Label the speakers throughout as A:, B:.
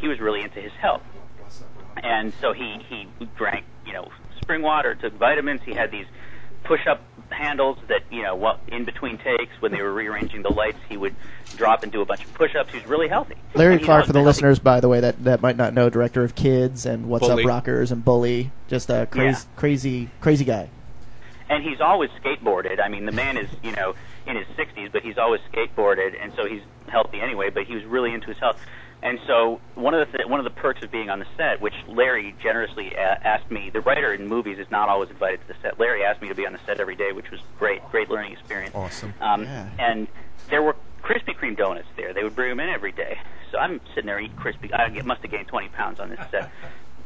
A: he was really into his health. And so he drank, spring water, took vitamins. He had these push-up handles that, in between takes, when they were rearranging the lights, he would drop and do a bunch of push-ups. He was really healthy.
B: Larry Clark, for the listeners, by the way, that might not know, director of Kids and What's Up Rockers and Bully, just a crazy guy.
A: And he's always skateboarded. I mean, the man is, in his 60s, but he's always skateboarded, and so he's healthy anyway, but he was really into his health. And so one of the perks of being on the set, which Larry generously asked me, the writer in movies is not always invited to the set. Larry asked me to be on the set every day, which was great learning experience.
C: Awesome.
A: And there were Krispy Kreme donuts there. They would bring them in every day. So I'm sitting there eating I must have gained 20 pounds on this set.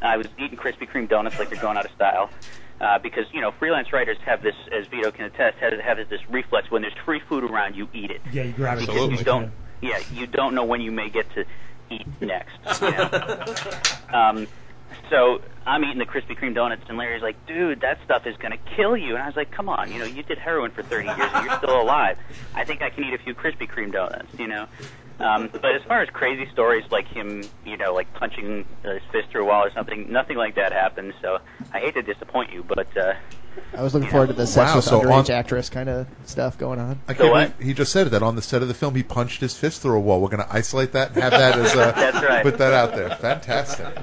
A: I was eating Krispy Kreme donuts like they're going out of style. Because, freelance writers have this, as Vito can attest, have this reflex. When there's free food around, you eat it.
D: Yeah, you grab it.
A: Because you don't know when you may get to eat next. So I'm eating the Krispy Kreme donuts, and Larry's like, dude, that stuff is going to kill you. And I was like, come on, you did heroin for 30 years, and you're still alive. I think I can eat a few Krispy Kreme donuts, But as far as crazy stories like him, like punching his fist through a wall or something, nothing like that happened. So I hate to disappoint you, but
B: I was looking forward to the sex with underage actress kind of stuff going on.
C: I can't believe he just said that on the set of the film. He punched his fist through a wall. We're going to isolate that and have that as
A: That's right.
C: Put that out there. Fantastic.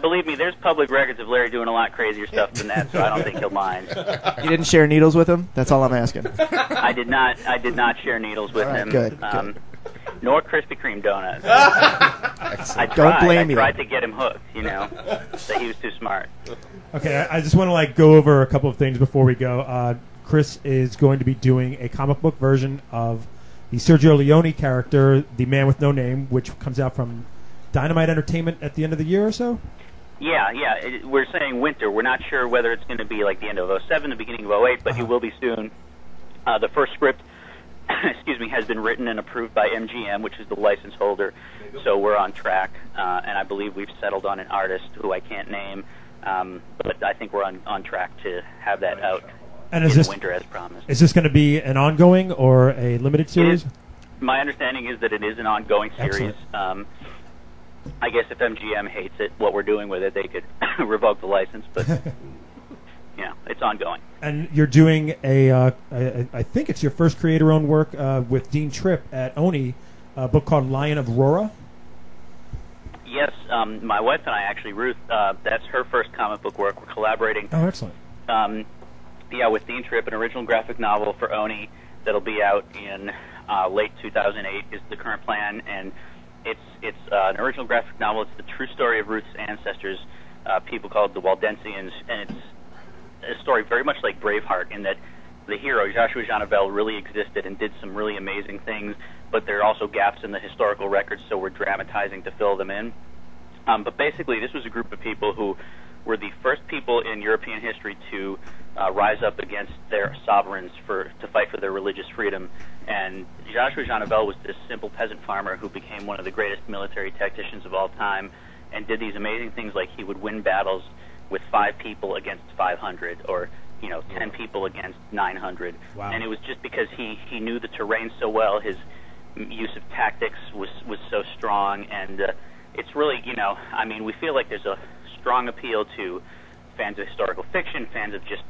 A: Believe me, there's public records of Larry doing a lot crazier stuff than that, so I don't think he'll mind.
B: You didn't share needles with him? That's all I'm asking.
A: I did not share needles with him.
B: Good.
A: Nor Krispy Kreme donuts.
B: Don't blame
A: I tried to get him hooked, but he was too smart.
D: Okay, I just want to go over a couple of things before we go. Chris is going to be doing a comic book version of the Sergio Leone character, the Man with No Name, which comes out from Dynamite Entertainment at the end of the year or so?
A: Yeah. We're saying winter. We're not sure whether it's going to be like the end of 2007, the beginning of 2008, but he will be soon. The first script, has been written and approved by MGM, which is the license holder, so we're on track. And I believe we've settled on an artist who I can't name, but I think we're on track to have that out in winter as promised.
D: Is this going to be an ongoing or a limited series?
A: My understanding is that it is an ongoing series. I guess if MGM hates it, what we're doing with it, they could revoke the license, but it's ongoing.
D: And you're doing I think it's your first creator-owned work with Dean Tripp at Oni, a book called Lion of Rora.
A: Yes, my wife and I, actually, Ruth, that's her first comic book work. We're collaborating.
D: Oh, excellent.
A: With Dean Tripp, an original graphic novel for Oni that'll be out in late 2008 is the current plan, and it's an original graphic novel. It's the true story of Ruth's ancestors, people called the Waldensians, and it's a story very much like Braveheart in that the hero, Joshua Jeannevel, really existed and did some really amazing things, but there are also gaps in the historical records, so we're dramatizing to fill them in. But basically, this was a group of people who were the first people in European history to rise up against their sovereigns to fight for their religious freedom. And Joshua Jeannevel was this simple peasant farmer who became one of the greatest military tacticians of all time and did these amazing things like he would win battles with 5 people against 500 or 10 people against 900.
D: Wow.
A: And it was just because he knew the terrain so well, his use of tactics was so strong, and it's really, we feel like there's a strong appeal to fans of historical fiction, fans of just,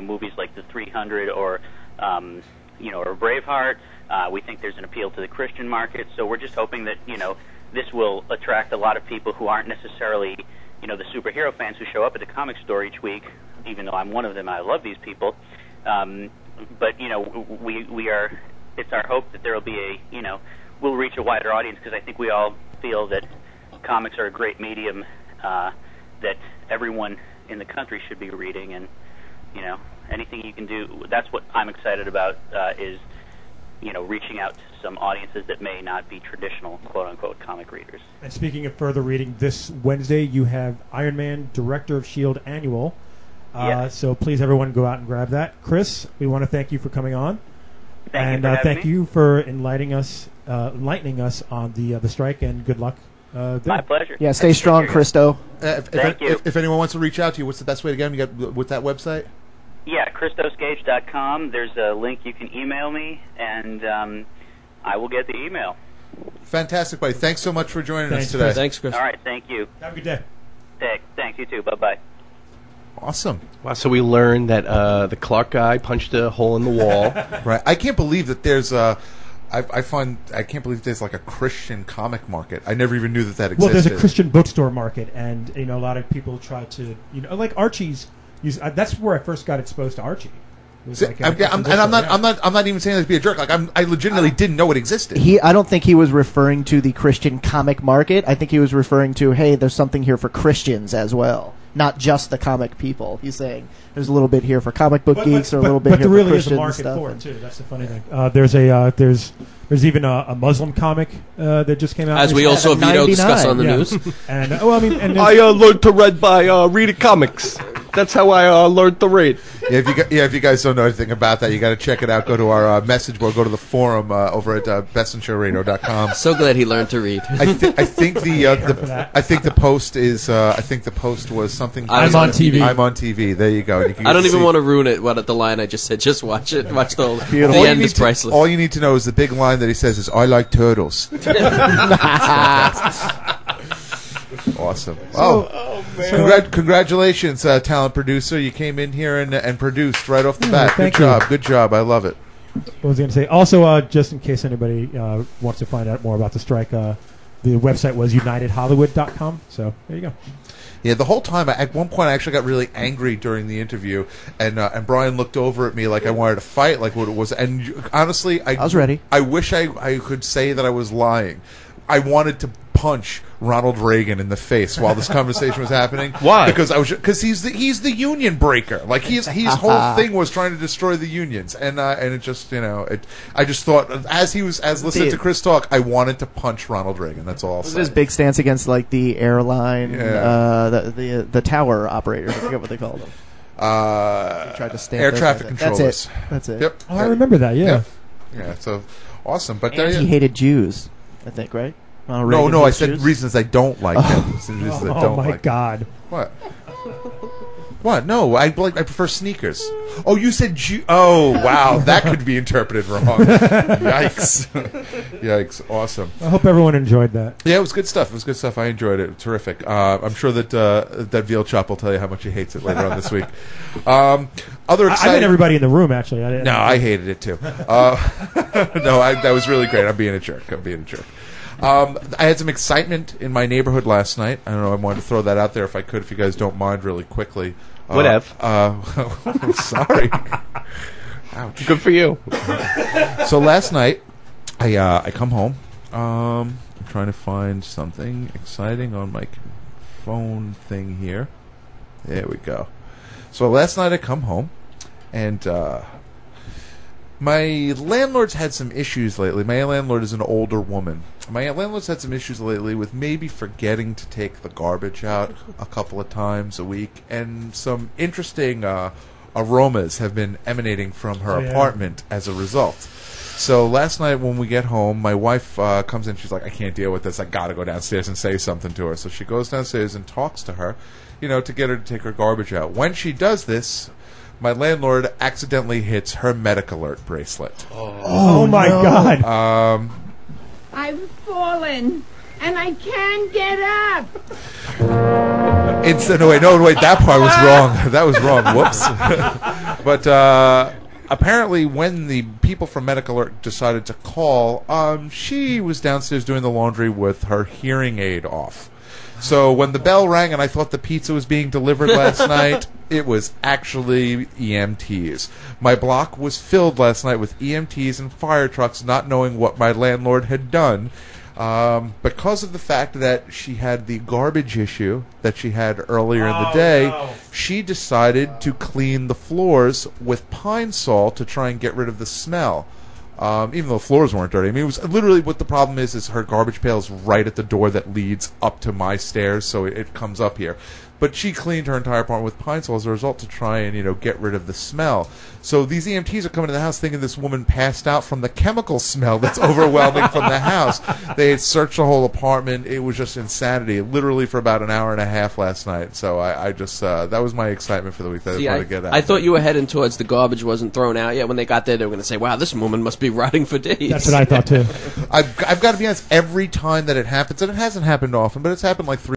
A: movies like The 300 or Braveheart. We think there's an appeal to the Christian market, so we're just hoping that, this will attract a lot of people who aren't necessarily, the superhero fans who show up at the comic store each week, even though I'm one of them. I love these people. But, it's our hope that there will be we'll reach a wider audience, because I think we all feel that comics are a great medium that everyone in the country should be reading, and, anything you can do. That's what I'm excited about, is, reaching out to some audiences that may not be traditional, quote-unquote, comic readers.
D: And speaking of further reading, this Wednesday you have Iron Man Director of S.H.I.E.L.D. Annual. So please, everyone, go out and grab that. Chris, we want to thank you for coming on.
A: Thank
D: you for enlightening us on the strike, and good luck there.
A: My pleasure.
B: Yeah, stay strong, Christo.
A: Thank you.
C: If anyone wants to reach out to you, what's the best way to get them? You got with that website?
A: Yeah, ChristosGage.com. There's a link you can email me, and I will get the email.
C: Fantastic, buddy. Thanks so much for joining us today.
D: Chris.
E: Thanks, Chris.
A: All right, thank you.
D: Have a good day.
A: Thanks, you too. Bye-bye.
C: Awesome.
E: Wow, so we learned that the Clark guy punched a hole in the wall.
C: Right. I can't believe that there's a... I can't believe there's like a Christian comic market. I never even knew that existed.
D: Well, there's a Christian bookstore market, and a lot of people try to, like Archie's. That's where I first got exposed to Archie. It was like
C: I'm not even saying that to be a jerk. Like I legitimately didn't know it existed.
B: I don't think he was referring to the Christian comic market. I think he was referring to, hey, there's something here for Christians as well, not just the comic people. He's saying there's a little bit here for comic book geeks, or a little bit here for
D: really
B: Christians.
D: But there really is a market
B: stuff
D: for it too. That's the funny thing. There's even a Muslim comic that just came out.
E: As we also discuss on the news.
D: And
E: I learned to read by reading comics. That's how I learned to read.
C: If you guys don't know anything about that, you got to check it out. Go to our message board. Go to the forum over at bestinshowradio.com.
F: So glad he learned to read.
C: I think the post is. I think the post was something.
F: I'm on TV.
C: I'm on TV. There you go.
F: I don't even want to ruin it. What the line I just said? Just watch it. Watch the end is priceless.
C: All you need to know is the big line that he says is, "I like turtles." Awesome. Man. Congratulations, talent producer. You came in here and produced right off the bat. Good job. I love it.
D: What was I going to say? Also, just in case anybody wants to find out more about the strike, the website was unitedhollywood.com. So there you go.
C: Yeah, the whole time, at one point, I actually got really angry during the interview, and Brian looked over at me like I wanted to fight, like what it was. And honestly, I
B: was ready.
C: I wish I could say that I was lying. I wanted to punch Ronald Reagan in the face while this conversation was happening.
E: Why?
C: Because he's the union breaker. Like his whole thing was trying to destroy the unions, and it just I just thought as listening to Chris talk, I wanted to punch Ronald Reagan. That's all I'll say.
B: His big stance against like the airline, the tower operators. I forget what they called them. Tried to stand
C: air traffic controllers.
B: That's it.
C: Yep.
D: Oh, I remember that. Yeah.
C: So awesome. But
B: and he hated Jews, I think, right?
C: No, I said reasons I don't like him.
D: Oh my God!
C: What? What? No, I prefer sneakers. Oh, you said Jew. Oh, wow, that could be interpreted wrong. Yikes! Yikes! Awesome.
D: I hope everyone enjoyed that.
C: Yeah, it was good stuff. I enjoyed it. Terrific. I'm sure that Veal Chop will tell you how much he hates it later on this week. I
D: meant everybody in the room, actually.
C: I hated it too. That was really great. I'm being a jerk. I had some excitement in my neighborhood last night. I don't know. I wanted to throw that out there if I could, if you guys don't mind, really quickly.
E: Whatever.
C: Sorry. Ouch.
E: Good for you.
C: So last night, I come home. I'm trying to find something exciting on my phone thing here. There we go. So last night I come home, and my landlord's had some issues lately. My landlord is an older woman. My landlord's had some issues lately with maybe forgetting to take the garbage out a couple of times a week, and some interesting aromas have been emanating from her apartment as a result. So last night when we get home, my wife comes in. She's like, I can't deal with this. I got to go downstairs and say something to her. So she goes downstairs and talks to her, to get her to take her garbage out. When she does this, my landlord accidentally hits her Medic Alert bracelet.
D: Oh my God.
G: I've fallen, and I can't get up.
C: Wait, that part was wrong. That was wrong. Whoops. But apparently when the people from Medic Alert decided to call, she was downstairs doing the laundry with her hearing aid off. So when the bell rang and I thought the pizza was being delivered last night, it was actually EMTs. My block was filled last night with EMTs and fire trucks not knowing what my landlord had done because of the fact that she had the garbage issue that she had earlier in the day. No. She decided to clean the floors with Pine Sol to try and get rid of the smell. Even though the floors weren't dirty. I mean, it was literally what the problem is her garbage pail is right at the door that leads up to my stairs, so it comes up here. but she cleaned her entire apartment with Pine Sol as a result to try and get rid of the smell. So these EMTs are coming to the house thinking this woman passed out from the chemical smell that's overwhelming from the house. They had searched the whole apartment. It was just insanity, literally for about an hour and a half last night. So I just that was my excitement for the week. That I get out.
F: I thought you were heading towards the garbage wasn't thrown out yet. When they got there, they were going to say, "Wow, this woman must be rotting for days."
D: That's what I thought too.
C: I've got to be honest. Every time that it happens, and it hasn't happened often, but it's happened like 3